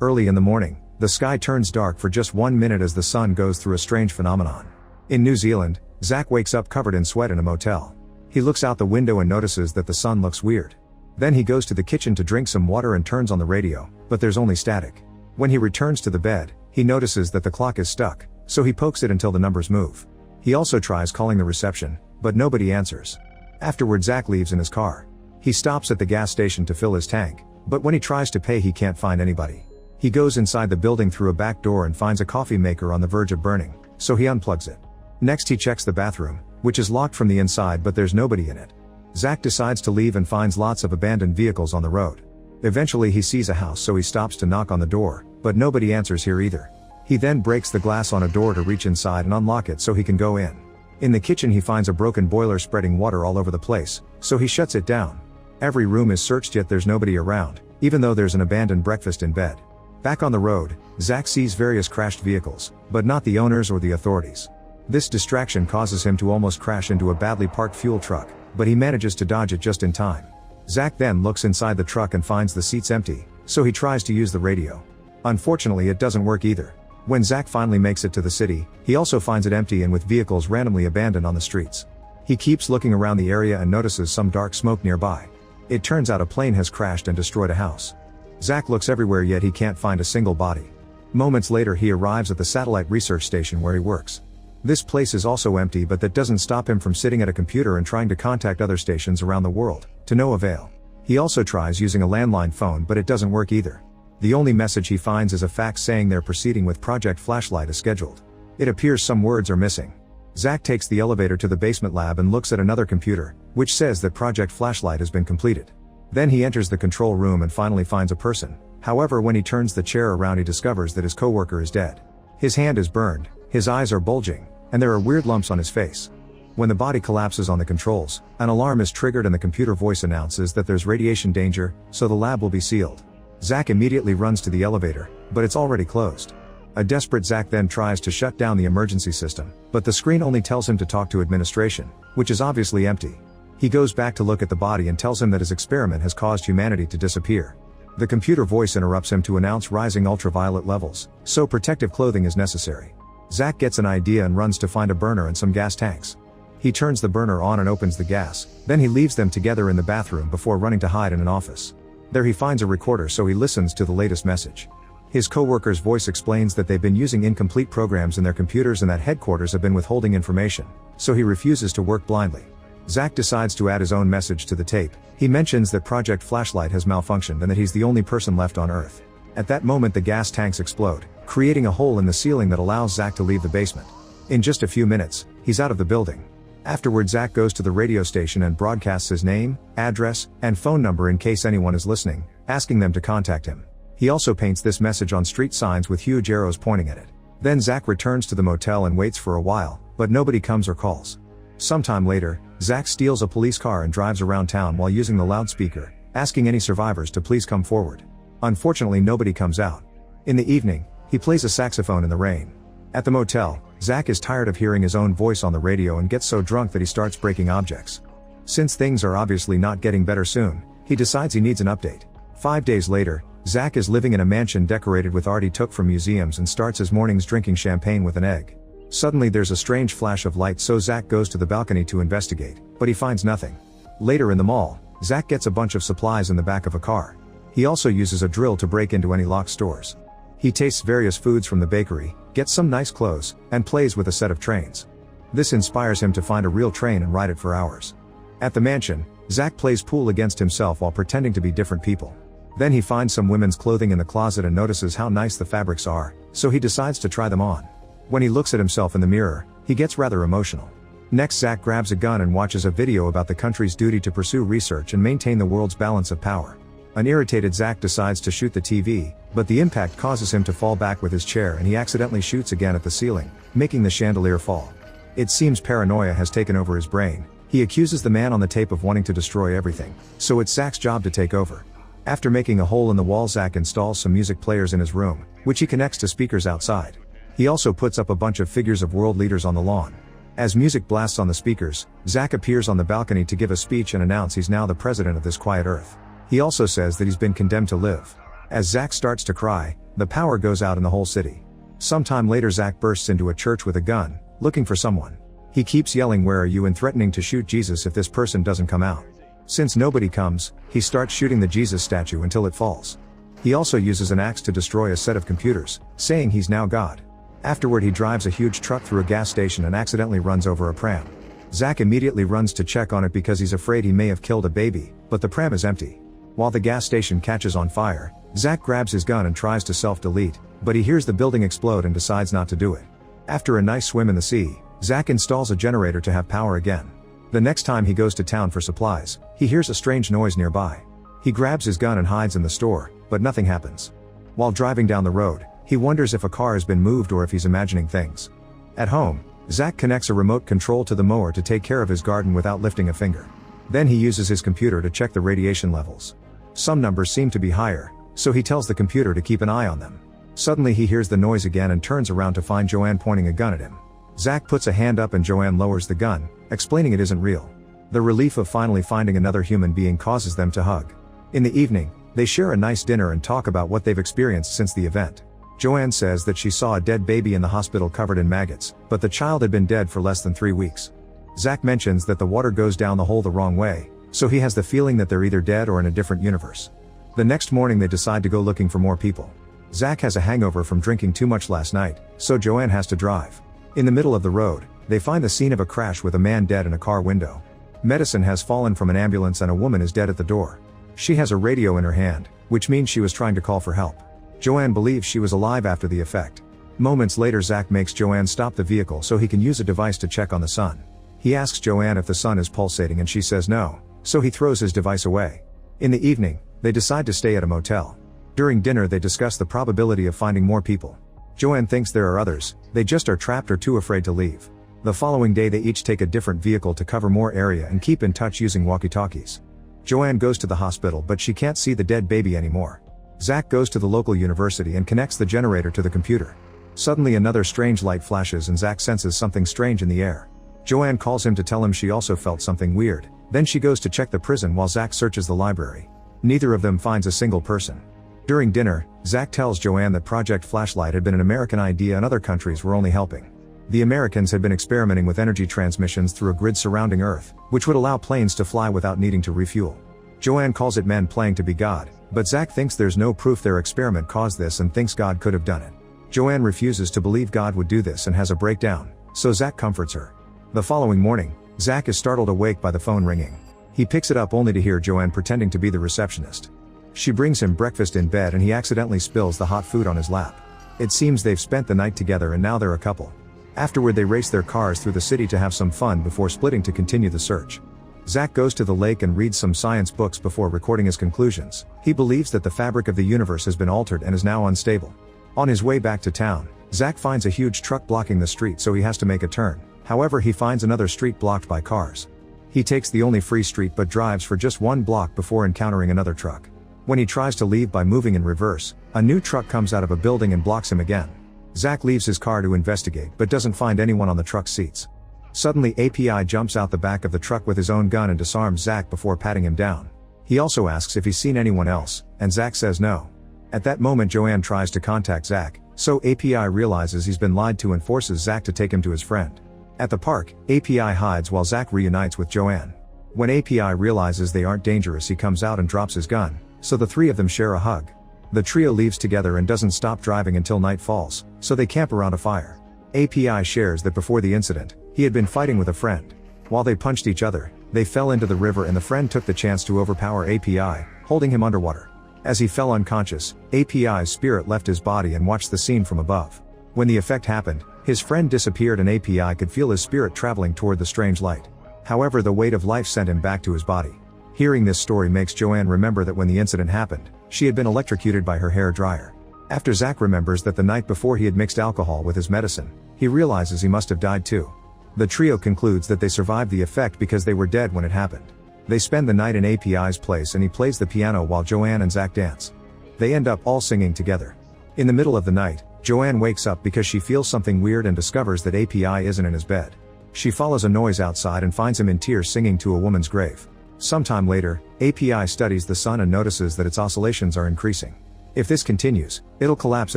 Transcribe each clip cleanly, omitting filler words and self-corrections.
Early in the morning, the sky turns dark for just 1 minute as the sun goes through a strange phenomenon. In New Zealand, Zach wakes up covered in sweat in a motel. He looks out the window and notices that the sun looks weird. Then he goes to the kitchen to drink some water and turns on the radio, but there's only static. When he returns to the bed, he notices that the clock is stuck, so he pokes it until the numbers move. He also tries calling the reception, but nobody answers. Afterward, Zach leaves in his car. He stops at the gas station to fill his tank, but when he tries to pay he can't find anybody. He goes inside the building through a back door and finds a coffee maker on the verge of burning, so he unplugs it. Next he checks the bathroom, which is locked from the inside but there's nobody in it. Zach decides to leave and finds lots of abandoned vehicles on the road. Eventually he sees a house, so he stops to knock on the door, but nobody answers here either. He then breaks the glass on a door to reach inside and unlock it so he can go in. In the kitchen he finds a broken boiler spreading water all over the place, so he shuts it down. Every room is searched yet there's nobody around, even though there's an abandoned breakfast in bed. Back on the road, Zach sees various crashed vehicles, but not the owners or the authorities. This distraction causes him to almost crash into a badly parked fuel truck, but he manages to dodge it just in time. Zach then looks inside the truck and finds the seats empty, so he tries to use the radio. Unfortunately it doesn't work either. When Zach finally makes it to the city, he also finds it empty and with vehicles randomly abandoned on the streets. He keeps looking around the area and notices some dark smoke nearby. It turns out a plane has crashed and destroyed a house. Zach looks everywhere yet he can't find a single body. Moments later he arrives at the satellite research station where he works. This place is also empty, but that doesn't stop him from sitting at a computer and trying to contact other stations around the world, to no avail. He also tries using a landline phone but it doesn't work either. The only message he finds is a fax saying they're proceeding with Project Flashlight as scheduled. It appears some words are missing. Zach takes the elevator to the basement lab and looks at another computer, which says that Project Flashlight has been completed. Then he enters the control room and finally finds a person. However, when he turns the chair around he discovers that his coworker is dead. His hand is burned, his eyes are bulging, and there are weird lumps on his face. When the body collapses on the controls, an alarm is triggered and the computer voice announces that there's radiation danger, so the lab will be sealed. Zach immediately runs to the elevator, but it's already closed. A desperate Zach then tries to shut down the emergency system, but the screen only tells him to talk to administration, which is obviously empty. He goes back to look at the body and tells him that his experiment has caused humanity to disappear. The computer voice interrupts him to announce rising ultraviolet levels, so protective clothing is necessary. Zach gets an idea and runs to find a burner and some gas tanks. He turns the burner on and opens the gas, then he leaves them together in the bathroom before running to hide in an office. There he finds a recorder, so he listens to the latest message. His co-worker's voice explains that they've been using incomplete programs in their computers and that headquarters have been withholding information, so he refuses to work blindly. Zach decides to add his own message to the tape. He mentions that Project Flashlight has malfunctioned and that he's the only person left on Earth. At that moment the gas tanks explode, creating a hole in the ceiling that allows Zach to leave the basement. In just a few minutes, he's out of the building. Afterward, Zach goes to the radio station and broadcasts his name, address, and phone number in case anyone is listening, asking them to contact him. He also paints this message on street signs with huge arrows pointing at it. Then Zach returns to the motel and waits for a while, but nobody comes or calls. Sometime later, Zach steals a police car and drives around town while using the loudspeaker, asking any survivors to please come forward. Unfortunately, nobody comes out. In the evening, he plays a saxophone in the rain. At the motel, Zach is tired of hearing his own voice on the radio and gets so drunk that he starts breaking objects. Since things are obviously not getting better soon, he decides he needs an update. 5 days later, Zach is living in a mansion decorated with art he took from museums and starts his mornings drinking champagne with an egg. Suddenly there's a strange flash of light, so Zach goes to the balcony to investigate, but he finds nothing. Later in the mall, Zach gets a bunch of supplies in the back of a car. He also uses a drill to break into any locked stores. He tastes various foods from the bakery, gets some nice clothes, and plays with a set of trains. This inspires him to find a real train and ride it for hours. At the mansion, Zach plays pool against himself while pretending to be different people. Then he finds some women's clothing in the closet and notices how nice the fabrics are, so he decides to try them on. When he looks at himself in the mirror, he gets rather emotional. Next, Zach grabs a gun and watches a video about the country's duty to pursue research and maintain the world's balance of power. An irritated Zach decides to shoot the TV, but the impact causes him to fall back with his chair and he accidentally shoots again at the ceiling, making the chandelier fall. It seems paranoia has taken over his brain. He accuses the man on the tape of wanting to destroy everything, so it's Zach's job to take over. After making a hole in the wall, Zach installs some music players in his room, which he connects to speakers outside. He also puts up a bunch of figures of world leaders on the lawn. As music blasts on the speakers, Zach appears on the balcony to give a speech and announce he's now the president of this quiet earth. He also says that he's been condemned to live. As Zach starts to cry, The power goes out in the whole city. Sometime later Zach bursts into a church with a gun, looking for someone. He keeps yelling "Where are you?" and threatening to shoot Jesus if this person doesn't come out. Since nobody comes, he starts shooting the Jesus statue until it falls. He also uses an axe to destroy a set of computers, saying he's now God. Afterward he drives a huge truck through a gas station and accidentally runs over a pram. Zach immediately runs to check on it because he's afraid he may have killed a baby, but the pram is empty. While the gas station catches on fire, Zach grabs his gun and tries to self-delete, but he hears the building explode and decides not to do it. After a nice swim in the sea, Zach installs a generator to have power again. The next time he goes to town for supplies, he hears a strange noise nearby. He grabs his gun and hides in the store, but nothing happens. While driving down the road, he wonders if a car has been moved or if he's imagining things. At home, Zach connects a remote control to the mower to take care of his garden without lifting a finger. Then he uses his computer to check the radiation levels. Some numbers seem to be higher, so he tells the computer to keep an eye on them. Suddenly he hears the noise again and turns around to find Joanne pointing a gun at him. Zach puts a hand up and Joanne lowers the gun, explaining it isn't real. The relief of finally finding another human being causes them to hug. In the evening, they share a nice dinner and talk about what they've experienced since the event. Joanne says that she saw a dead baby in the hospital covered in maggots, but the child had been dead for less than 3 weeks. Zach mentions that the water goes down the hole the wrong way, so he has the feeling that they're either dead or in a different universe. The next morning they decide to go looking for more people. Zach has a hangover from drinking too much last night, so Joanne has to drive. In the middle of the road, they find the scene of a crash with a man dead in a car window. Medicine has fallen from an ambulance and a woman is dead at the door. She has a radio in her hand, which means she was trying to call for help. Joanne believes she was alive after the effect. Moments later Zach makes Joanne stop the vehicle so he can use a device to check on the sun. He asks Joanne if the sun is pulsating and she says no, so he throws his device away. In the evening, they decide to stay at a motel. During dinner they discuss the probability of finding more people. Joanne thinks there are others, they just are trapped or too afraid to leave. The following day they each take a different vehicle to cover more area and keep in touch using walkie-talkies. Joanne goes to the hospital but she can't see the dead baby anymore. Zach goes to the local university and connects the generator to the computer. Suddenly another strange light flashes and Zach senses something strange in the air. Joanne calls him to tell him she also felt something weird, then she goes to check the prison while Zach searches the library. Neither of them finds a single person. During dinner, Zach tells Joanne that Project Flashlight had been an American idea and other countries were only helping. The Americans had been experimenting with energy transmissions through a grid surrounding Earth, which would allow planes to fly without needing to refuel. Joanne calls it men playing to be God, but Zach thinks there's no proof their experiment caused this and thinks God could have done it. Joanne refuses to believe God would do this and has a breakdown, so Zach comforts her. The following morning, Zach is startled awake by the phone ringing. He picks it up only to hear Joanne pretending to be the receptionist. She brings him breakfast in bed and he accidentally spills the hot food on his lap. It seems they've spent the night together and now they're a couple. Afterward they race their cars through the city to have some fun before splitting to continue the search. Zach goes to the lake and reads some science books before recording his conclusions. He believes that the fabric of the universe has been altered and is now unstable. On his way back to town, Zach finds a huge truck blocking the street so he has to make a turn. However, he finds another street blocked by cars. He takes the only free street but drives for just 1 block before encountering another truck. When he tries to leave by moving in reverse, a new truck comes out of a building and blocks him again. Zach leaves his car to investigate but doesn't find anyone on the truck's seats. Suddenly API jumps out the back of the truck with his own gun and disarms Zach before patting him down. He also asks if he's seen anyone else, and Zach says no. At that moment Joanne tries to contact Zach, so API realizes he's been lied to and forces Zach to take him to his friend. At the park, API hides while Zach reunites with Joanne. When API realizes they aren't dangerous he comes out and drops his gun, so the three of them share a hug. The trio leaves together and doesn't stop driving until night falls, so they camp around a fire. API shares that before the incident, he had been fighting with a friend. While they punched each other, they fell into the river and the friend took the chance to overpower API, holding him underwater. As he fell unconscious, API's spirit left his body and watched the scene from above. When the effect happened, his friend disappeared and API could feel his spirit traveling toward the strange light. However, the weight of life sent him back to his body. Hearing this story makes Joanne remember that when the incident happened, she had been electrocuted by her hair dryer. After Zach remembers that the night before he had mixed alcohol with his medicine, he realizes he must have died too. The trio concludes that they survived the effect because they were dead when it happened. They spend the night in API's place and he plays the piano while Joanne and Zach dance. They end up all singing together. In the middle of the night, Joanne wakes up because she feels something weird and discovers that API isn't in his bed. She follows a noise outside and finds him in tears singing to a woman's grave. Sometime later, API studies the sun and notices that its oscillations are increasing. If this continues, it'll collapse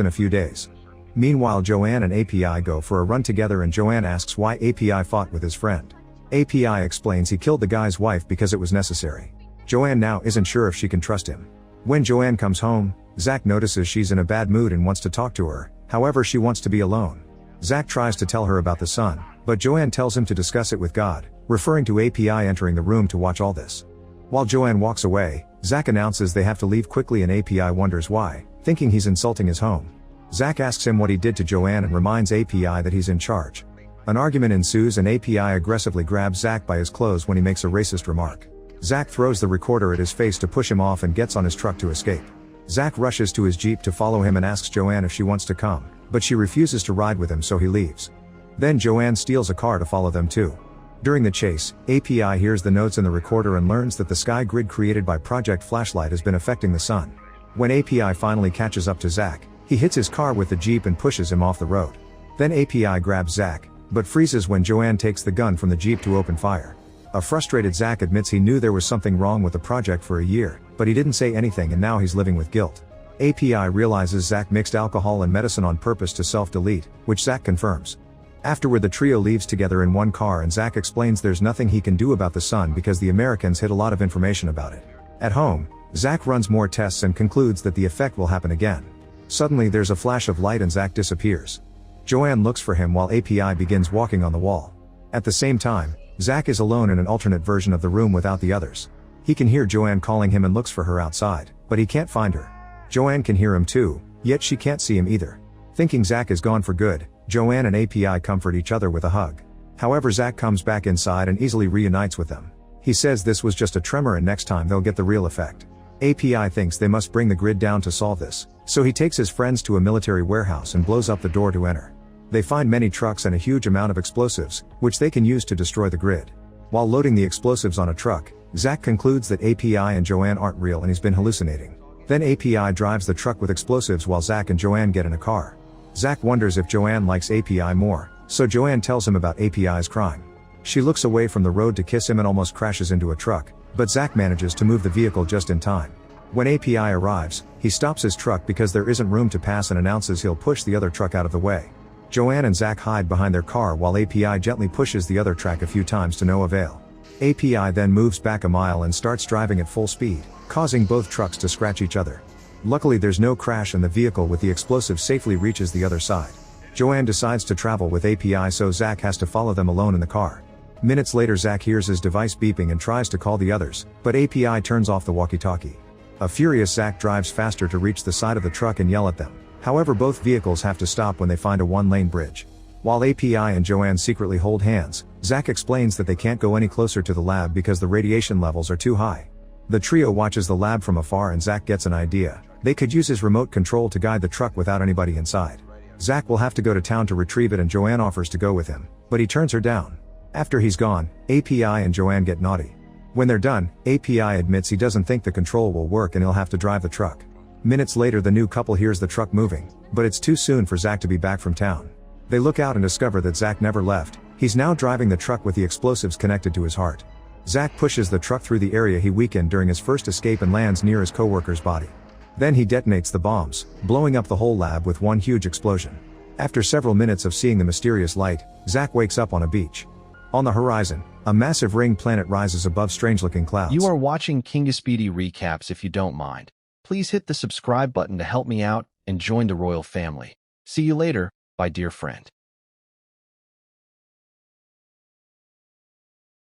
in a few days. Meanwhile, Joanne and API go for a run together and Joanne asks why API fought with his friend. API explains he killed the guy's wife because it was necessary. Joanne now isn't sure if she can trust him. When Joanne comes home, Zach notices she's in a bad mood and wants to talk to her, however she wants to be alone. Zach tries to tell her about the sun, but Joanne tells him to discuss it with God, referring to API entering the room to watch all this. While Joanne walks away, Zach announces they have to leave quickly and API wonders why, thinking he's insulting his home. Zach asks him what he did to Joanne and reminds API that he's in charge. An argument ensues and API aggressively grabs Zach by his clothes when he makes a racist remark. Zach throws the recorder at his face to push him off and gets on his truck to escape. Zach rushes to his Jeep to follow him and asks Joanne if she wants to come, but she refuses to ride with him so he leaves. Then Joanne steals a car to follow them too. During the chase, API hears the notes in the recorder and learns that the sky grid created by Project Flashlight has been affecting the sun. When API finally catches up to Zach, he hits his car with the Jeep and pushes him off the road. Then API grabs Zach, but freezes when Joanne takes the gun from the Jeep to open fire. A frustrated Zach admits he knew there was something wrong with the project for a year, but he didn't say anything and now he's living with guilt. API realizes Zach mixed alcohol and medicine on purpose to self-delete, which Zach confirms. Afterward, the trio leaves together in one car and Zach explains there's nothing he can do about the sun because the Americans hid a lot of information about it. At home, Zach runs more tests and concludes that the effect will happen again. Suddenly there's a flash of light and Zach disappears. Joanne looks for him while API begins walking on the wall. At the same time, Zach is alone in an alternate version of the room without the others. He can hear Joanne calling him and looks for her outside, but he can't find her. Joanne can hear him too, yet she can't see him either. Thinking Zach is gone for good, Joanne and API comfort each other with a hug. However, Zach comes back inside and easily reunites with them. He says this was just a tremor and next time they'll get the real effect. API thinks they must bring the grid down to solve this, so he takes his friends to a military warehouse and blows up the door to enter. They find many trucks and a huge amount of explosives, which they can use to destroy the grid. While loading the explosives on a truck, Zach concludes that API and Joanne aren't real and he's been hallucinating. Then API drives the truck with explosives while Zach and Joanne get in a car. Zach wonders if Joanne likes API more, so Joanne tells him about API's crime. She looks away from the road to kiss him and almost crashes into a truck, but Zach manages to move the vehicle just in time. When API arrives, he stops his truck because there isn't room to pass and announces he'll push the other truck out of the way. Joanne and Zach hide behind their car while API gently pushes the other truck a few times to no avail. API then moves back a mile and starts driving at full speed, causing both trucks to scratch each other. Luckily there's no crash and the vehicle with the explosive safely reaches the other side. Joanne decides to travel with API so Zach has to follow them alone in the car. Minutes later Zach hears his device beeping and tries to call the others, but API turns off the walkie-talkie. A furious Zach drives faster to reach the side of the truck and yell at them. However, both vehicles have to stop when they find a one-lane bridge. While API and Joanne secretly hold hands, Zach explains that they can't go any closer to the lab because the radiation levels are too high. The trio watches the lab from afar and Zach gets an idea. They could use his remote control to guide the truck without anybody inside. Zach will have to go to town to retrieve it and Joanne offers to go with him, but he turns her down. After he's gone, API and Joanne get naughty. When they're done, API admits he doesn't think the control will work and he'll have to drive the truck. Minutes later the new couple hears the truck moving, but it's too soon for Zach to be back from town. They look out and discover that Zach never left. He's now driving the truck with the explosives connected to his heart. Zach pushes the truck through the area he weakened during his first escape and lands near his coworker's body. Then he detonates the bombs, blowing up the whole lab with one huge explosion. After several minutes of seeing the mysterious light, Zach wakes up on a beach. On the horizon, a massive ring planet rises above strange-looking clouds. You are watching Kingaspedi Recaps. If you don't mind, please hit the subscribe button to help me out and join the royal family. See you later, my dear friend.